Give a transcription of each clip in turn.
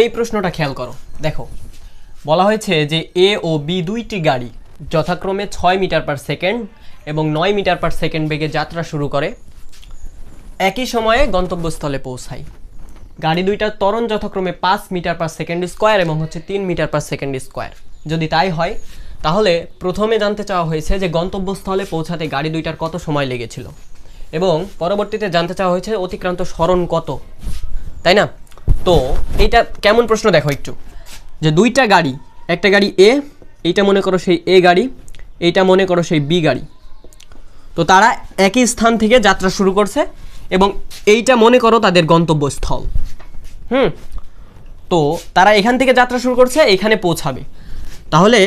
এই প্রশ্নটা খেয়াল করো, দেখো বলা হয়েছে যে এ ও বি দুইটি গাড়ি যথাক্রমে 6 মিটার পার সেকেন্ড এবং 9 মিটার পার সেকেন্ড বেগে যাত্রা শুরু করে, একই সময়ে গন্তব্যস্থলে পৌঁছায়। গাড়ি দুইটার ত্বরণ যথাক্রমে 5 মিটার পার সেকেন্ড স্কোয়ার এবং 3 মিটার পার সেকেন্ড স্কোয়ার। যদি তাই হয় তাহলে প্রথমে জানতে চাওয়া হয়েছে যে গন্তব্যস্থলে পৌঁছাতে গাড়ি দুইটার কত সময় লেগেছিল এবং পরবর্তীতে জানতে চাওয়া হয়েছে অতিক্রান্ত সরণ কত, তাই না? তো এইটা কেমন প্রশ্ন দেখো একটু, যে দুইটা গাড়ি, একটা গাড়ি এ, এইটা মনে করো সেই এ গাড়ি, এইটা মনে করো সেই বি গাড়ি। তো তারা একই স্থান থেকে যাত্রা শুরু করছে এবং এইটা মনে করো তাদের গন্তব্যস্থল। তো তারা এখান থেকে যাত্রা শুরু করছে, এখানে পৌঁছাবে। তাহলে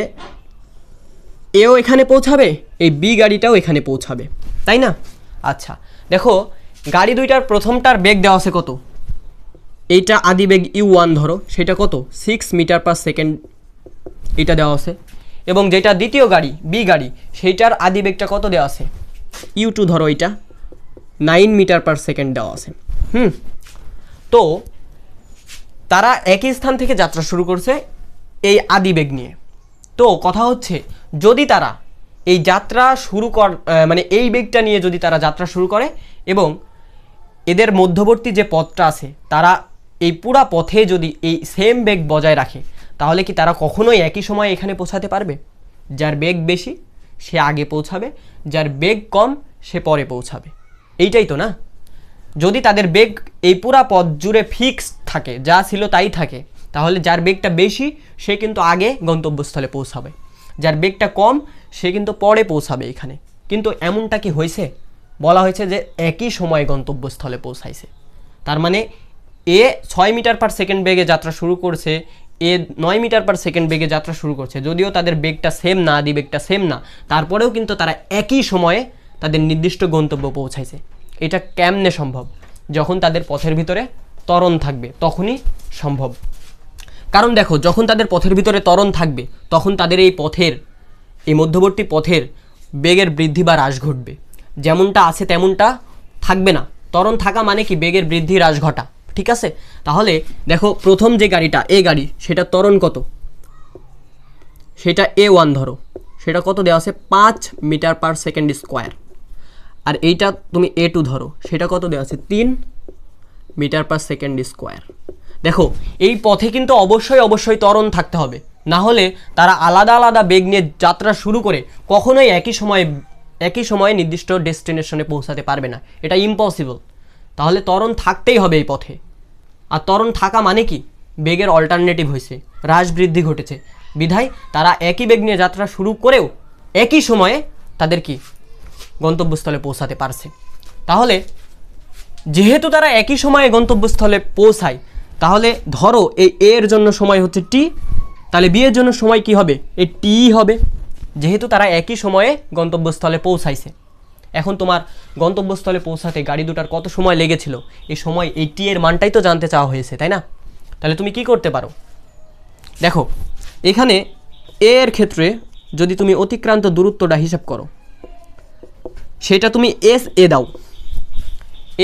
এও এখানে পৌঁছাবে, এই বি গাড়িটাও এখানে পৌঁছাবে, তাই না? আচ্ছা দেখো, গাড়ি দুইটার প্রথমটার বেগ দেওয়া আছে কত, এইটা আদি বেগ u1 ধরো, সেটা কত 6 মিটার পার সেকেন্ড এটা দেওয়া আছে, এবং যেটা দ্বিতীয় গাড়ি বি গাড়ি সেইটার আদি বেগটা কত দেওয়া আছে u2 ধরো, এইটা 9 মিটার পার সেকেন্ড দেওয়া আছে। তো তারা একই স্থান থেকে যাত্রা শুরু করছে এই আদি বেগ নিয়ে। তো কথা হচ্ছে যদি তারা এই যাত্রা শুরু মানে এই বেগটা নিয়ে যদি তারা যাত্রা শুরু করে এবং এদের মধ্যবর্তী যে পথটা আছে তারা এই পুরা পথে যদি এই সেম বেগ বজায় রাখে, তাহলে কি তারা কখনোই একই সময়ে এখানে পৌঁছাতে পারবে? যার বেগ বেশি সে আগে পৌঁছাবে, যার বেগ কম সে পরে পৌঁছাবে, এইটাই তো না? যদি তাদের বেগ এই পুরা পথ জুড়ে ফিক্সড থাকে, যা ছিল তাই থাকে, তাহলে যার বেগটা বেশি সে কিন্তু আগে গন্তব্যস্থলে পৌঁছাবে, যার বেগটা কম সে কিন্তু পরে পৌঁছাবে এখানে। কিন্তু এমনটা কি হয়েছে? বলা হয়েছে যে একই সময়ে গন্তব্যস্থলে পৌঁছাইছে। তার মানে এ 6 মিটার পার সেকেন্ড বেগে যাত্রা শুরু করছে, এ 9 মিটার পার সেকেন্ড বেগে যাত্রা শুরু করছে। যদিও তাদের বেগটা সেম না, আদি বেগটা সেম না, তারপরেও কিন্তু তারা একই সময়ে তাদের নির্দিষ্ট গন্তব্য পৌঁছাইছে। এটা কেমনে সম্ভব? যখন তাদের পথের ভিতরে ত্বরণ থাকবে তখনই সম্ভব। কারণ দেখো, যখন তাদের পথের ভিতরে ত্বরণ থাকবে তখন তাদের এই পথের, এই মধ্যবর্তী পথের বেগের বৃদ্ধি বা হ্রাস ঘটবে। যেমনটা আছে তেমনটা থাকবে না। ত্বরণ থাকা মানে কি? বেগের বৃদ্ধি হ্রাস ঘটা, ঠিক আছে? তাহলে দেখো, প্রথম যে গাড়িটা এ গাড়ি, সেটা ত্বরণ কত, সেটা a1 ধরো, সেটা কত দেওয়া আছে 5 মিটার পার সেকেন্ড স্কোয়ার। আর এইটা তুমি a2 ধরো, সেটা কত দেওয়া আছে 3 মিটার পার সেকেন্ড স্কোয়ার। দেখো, এই পথে কিন্তু অবশ্যই ত্বরণ থাকতে হবে, না হলে তারা আলাদা আলাদা বেগ নিয়ে যাত্রা শুরু করে কখনোই একই সময়ে নির্দিষ্ট ডেস্টিনেশনে পৌঁছাতে পারবে না। এটা ইম্পসিবল। তাহলে ত্বরণ থাকতেই হবে এই পথে। আর ত্বরণ থাকা মানে কি? বেগের অল্টারনেটিভ হয়েছে, হ্রাস বৃদ্ধি ঘটেছে, বিধায় তারা একই বেগ নিয়ে যাত্রা শুরু করেও একই সময়ে তাদের কি গন্তব্যস্থলে পৌঁছাতে পারছে। তাহলে যেহেতু তারা একই সময়ে গন্তব্যস্থলে পৌঁছায়, তাহলে ধরো এই এ এর জন্য সময় হচ্ছে টি, তাহলে বি এর জন্য সময় কি হবে? এই টি হবে, যেহেতু তারা একই সময়ে গন্তব্যস্থলে পৌঁছাইছে। এখন তোমার গন্তব্যস্থলে পৌঁছাতে গাড়ি দুটার কত সময় লেগেছিল, এই সময় এই টি এর মানটাই তো জানতে চাওয়া হয়েছে, তাই না? তাহলে তুমি কি করতে পারো? দেখো, এখানে এ এর ক্ষেত্রে যদি তুমি অতিক্রান্ত দূরত্বটা হিসাব করো, সেটা তুমি এস এ দাও,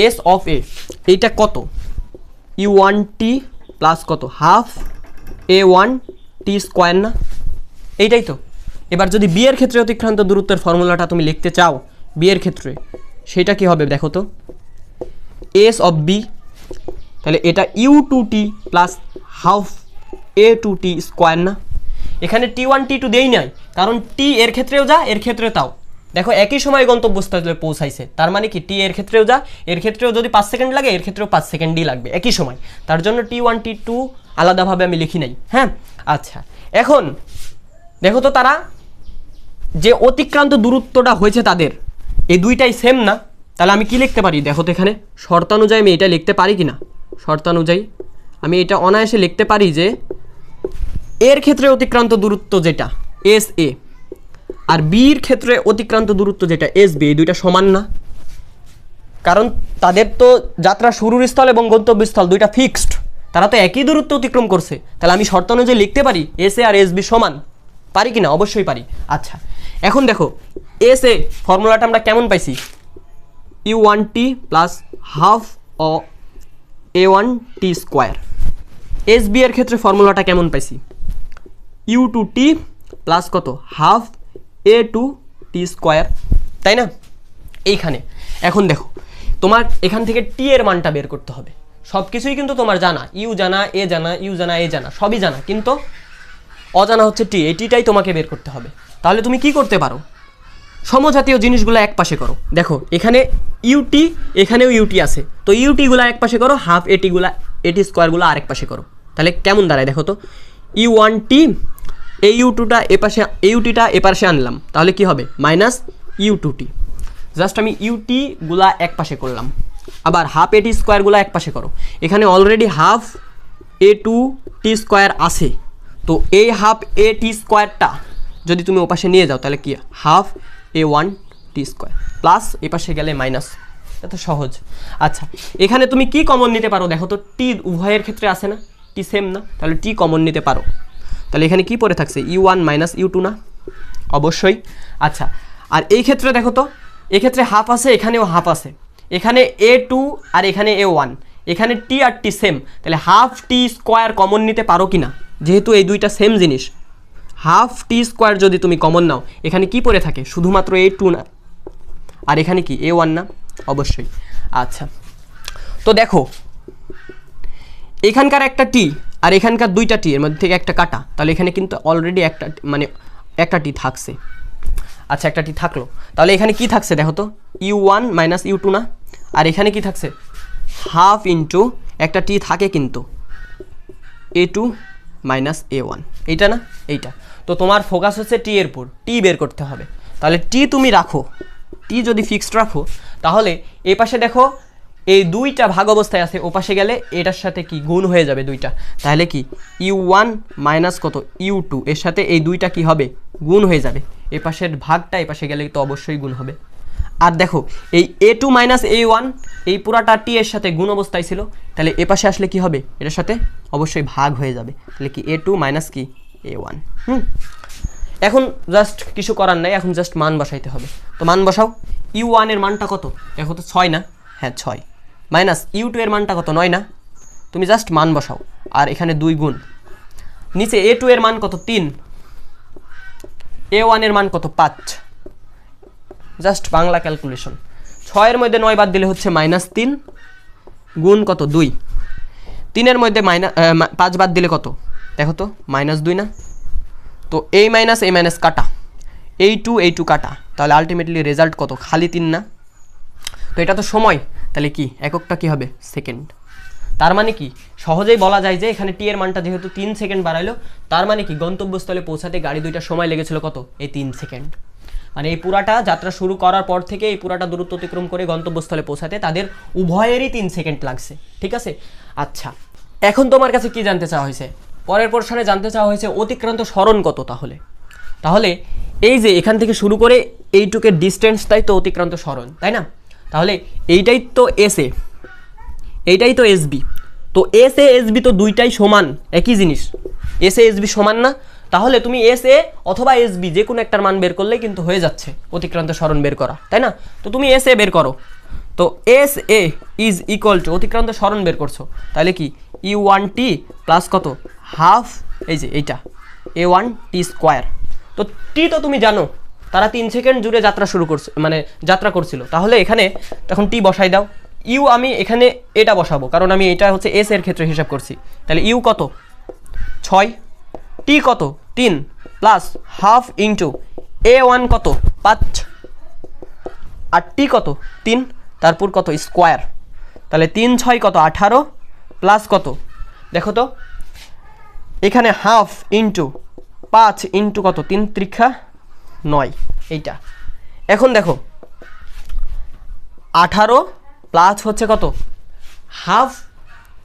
এস অফ এ, এইটা কত? u1t প্লাস কত, হাফ a1t স্কোয়ার না? এইটাই তো। এবার যদি বি এর ক্ষেত্রে অতিক্রান্ত দূরত্বের ফর্মুলাটা তুমি লিখতে চাও বি এর ক্ষেত্রে, সেটা কি হবে দেখো তো, এস অফ বি, তাহলে এটা u2t plus half a2t square না? এখানে t1 t2 দেই নাই, কারণ টি এর ক্ষেত্রেও যা এর ক্ষেত্রে তাও। দেখো, একই সময় গন্তব্যস্থলে পৌঁছাইছে, তার মানে কি টি এর ক্ষেত্রেও যা এর ক্ষেত্রেও যদি 5 সেকেন্ড লাগে এর ক্ষেত্রেও 5 সেকেন্ডই লাগবে একই সময়। তার জন্য t1 t2 আলাদাভাবে আমি লিখি নাই। হ্যাঁ, আচ্ছা, এখন দেখো তো, তারা যে অতিক্রান্ত দূরত্বটা হয়েছে তাদের এই দুইটাই সেম না? তাহলে আমি কি লিখতে পারি দেখো তো, এখানে শর্তানুযায়ী আমি এটা লিখতে পারি কি না? শর্তানুযায়ী আমি এটা অনায়াসে লিখতে পারি যে এর ক্ষেত্রে অতিক্রান্ত দূরত্ব যেটা এস এ আর বির ক্ষেত্রে অতিক্রান্ত দূরত্ব যেটা এস বি, এই দুইটা সমান না? কারণ তাদের তো যাত্রা শুরুর স্থল এবং গন্তব্যস্থল দুইটা ফিক্সড, তারা তো একই দূরত্ব অতিক্রম করছে। তাহলে আমি শর্ত অনুযায়ী লিখতে পারি S A R S B সমান, পারি কি না? অবশ্যই পারি। আচ্ছা, এখন দেখো এস এ ফর্মুলাটা আমরা কেমন পাইছি? u1t প্লাস হাফ ও a1t স্কোয়ার। এস বি এর ক্ষেত্রে ফর্মুলাটা কেমন পাইছি, ইউ টু টি প্লাস কত হাফ এ টু টি স্কোয়ার, তাই না? এইখানে এখন দেখো তোমার এখান থেকে টি এর মানটা বের করতে হবে। সব কিছুই কিন্তু তোমার জানা, ইউ জানা, এ জানা, ইউ জানা, এ জানা, সবই জানা, কিন্তু অজানা হচ্ছে টি। এই টিটাই তোমাকে বের করতে হবে। তাহলে তুমি কি করতে পারো, সমজাতীয় জিনিসগুলো এক পাশে করো। দেখো এখানে ইউটি, এখানেও ইউটি আছে, তো ইউটিগুলো এক পাশে করো, হাফ এটিগুলা এটি স্কোয়ারগুলো আরেক পাশে করো। তাহলে কেমন দাঁড়ায় দেখো তো, ইউ ওয়ান টি, এই ইউ টুটা এপাশে, ইউটিটা এপাশে আনলাম, তাহলে কি হবে minus U two T. Just আমি ইউটিগুলা এক পাশে করলাম। আবার হাফ এটি স্কোয়ারগুলো এক পাশে করো, এখানে অলরেডি হাফ এ টু টি স্কোয়ার আছে, তো এই হাফ এ টি স্কোয়ারটা যদি তুমি ওপাশে নিয়ে যাও তাহলে কি হাফ এ ওয়ান টি স্কোয়ার প্লাস এপাশে গেলে মাইনাস। এত সহজ। আচ্ছা এখানে তুমি কি কমন নিতে পারো দেখো তো, টি উভয়ের ক্ষেত্রে আছে না, টি সেম না, তাহলে টি কমন নিতে পারো। তাহলে এখানে কি পড়ে থাকছে, U one minus U two না, অবশ্যই। আচ্ছা আর এই ক্ষেত্রে দেখো তো, এক্ষেত্রে হাফ আছে, এখানেও হাফ আছে, এখানে এ টু আর এখানে এ ওয়ান, এখানে টি আর টি সেম, তাহলে হাফ টি স্কোয়ার কমন নিতে পারো কি না, যেহেতু এই দুইটা সেম জিনিস। হাফ টি স্কোয়ার যদি তুমি কমন নাও, এখানে কি পড়ে থাকে, শুধুমাত্র এ টু না, আর এখানে কি এ ওয়ান না, অবশ্যই। আচ্ছা তো দেখো এখানকার একটা টি আর এখানকার দুইটা টি, এর মধ্যে থেকে একটা কাটা, তাহলে এখানে কিন্তু অলরেডি একটা মানে একটা টি থাকছে। আচ্ছা একটা টি থাকলো, তাহলে এখানে কি থাকছে দেখো তো, U one minus U two না, আর এখানে কি থাকছে হাফ ইন্টু একটা টি থাকে কিন্তু এ টু মাইনাস এ ওয়ান, এইটা না, এইটা। তো তোমার ফোকাস হচ্ছে টি এর উপর, টি বের করতে হবে। তাহলে টি তুমি রাখো, টি যদি ফিক্সড রাখো তাহলে এই পাশে দেখো এই দুইটা ভাগ অবস্থায় আছে, ও পাশে গেলে এটার সাথে কি গুণ হয়ে যাবে দুইটা, তাহলে কি ইউ ওয়ান মাইনাস কত ইউ টু, এর সাথে এই দুইটা কি হবে গুণ হয়ে যাবে, এ পাশের ভাগটা এ পাশে গেলে তো অবশ্যই গুণ হবে। আর দেখো এই এ টু মাইনাস এ ওয়ান, এই পুরাটা টি এর সাথে গুণ অবস্থায় ছিল, তাহলে এ পাশে আসলে কি হবে, এটার সাথে অবশ্যই ভাগ হয়ে যাবে, তাহলে কি এ টু মাইনাস কি এ ওয়ান। এখন জাস্ট কিছু করার নাই, এখন জাস্ট মান বসাইতে হবে। তো মান বসাও, ইউ ওয়ানের মানটা কত দেখো তো, 6 না, হ্যাঁ 6, মাইনাস ইউ টু এর মানটা কত 9 না, তুমি জাস্ট মান বসাও, আর এখানে 2 গুণ, নিচে এ টু এর মান কত 3, এ ওয়ানের মান কত 5, জাস্ট বাংলা ক্যালকুলেশন। 6 এর মধ্যে 9 বাদ দিলে হচ্ছে -3 গুণ কত 2, 3 এর মধ্যে 5 বাদ দিলে কত দেখো তো -2 না, তো এই মাইনাস কাটা, এই টু কাটা, তাহলে আলটিমেটলি রেজাল্ট কত খালি 3 না। তো এটা তো সময়, তাহলে কি এককটা কি হবে সেকেন্ড। তার মানে কি সহজেই বলা যায় যে এখানে টি এর মানটা যেহেতু 3 সেকেন্ড বাড়াইলো, তার মানে কি গন্তব্যস্থলে পৌঁছাতে গাড়ি দুইটা সময় লেগেছিল কত, এই 3 সেকেন্ড। মানে এই পুরাটা যাত্রা শুরু করার পর থেকে এই পুরাটা দূরত্ব অতিক্রম করে গন্তব্যস্থলে পৌঁছাতে তাদের উভয়েরই 3 সেকেন্ড লাগছে, ঠিক আছে। আচ্ছা এখন তোমার কাছে কি জানতে চাওয়া হয়েছে, পরের পোরশনে জানতে চাওয়া হয়েছে অতিক্রান্ত সরণ কত। তাহলে এই যে এখান থেকে শুরু করে এইটুকের ডিস্টেন্সটাই তো অতিক্রান্ত সরণ, তাই না? তাহলে এইটাই তো এস এ, এইটাই তো এস বি, তো এস এ এস বি তো দুইটাই সমান, একই জিনিস, এস এ এস বি সমান না, তাহলে তুমি এস এ অথবা এস বি যে কোনো একটার মান বের করলেই কিন্তু হয়ে যাচ্ছে অতিক্রান্ত সরণ বের করা, তাই না? তো তুমি এস এ বের করো, তো S A is equal to অতিক্রান্ত সরণ বের করছো, তাহলে কি ইউ ওয়ান টি প্লাস কত হাফ এই যে এইটা এ ওয়ান টি স্কোয়ার। তো টি তো তুমি জানো, তারা 3 সেকেন্ড জুড়ে যাত্রা শুরু করছে, মানে যাত্রা করছিল, তাহলে এখানে তখন টি বসাই দাও। ইউ আমি এখানে এটা বসাবো, কারণ আমি এটা হচ্ছে এস এর ক্ষেত্রে হিসাব করছি, তাহলে ইউ কত 6, টি কত 3 প্লাস হাফ ইন্টু এ ওয়ান কত 5, আর টি কত 3, তারপর কত স্কোয়ার, তাহলে 3 6 কত 18 প্লাস কত দেখো তো এখানে হাফ ইন্টু 5 ইন্টু কত 3 ত্রিক্ষা 9, এইটা। এখন দেখো 18 প্লাস হচ্ছে কত হাফ,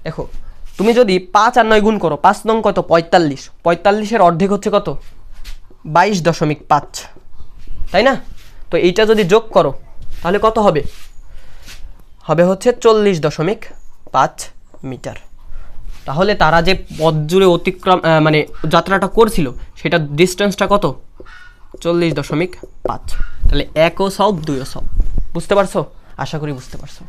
দেখো তুমি যদি 5 আর 9 গুণ করো, 5 নং কত 45, 45-এর অর্ধেক হচ্ছে কত 22.5, তাই না? তো এইটা যদি যোগ করো তাহলে কত হবে, হবে হচ্ছে 40.5 মিটার। তাহলে তারা যে পথ জুড়ে অতিক্রম মানে যাত্রাটা করছিল সেটা ডিস্টেন্সটা কত 40.5। তাহলে 1ও সব 2ও সব, বুঝতে পারছো? আশা করি বুঝতে পারছো।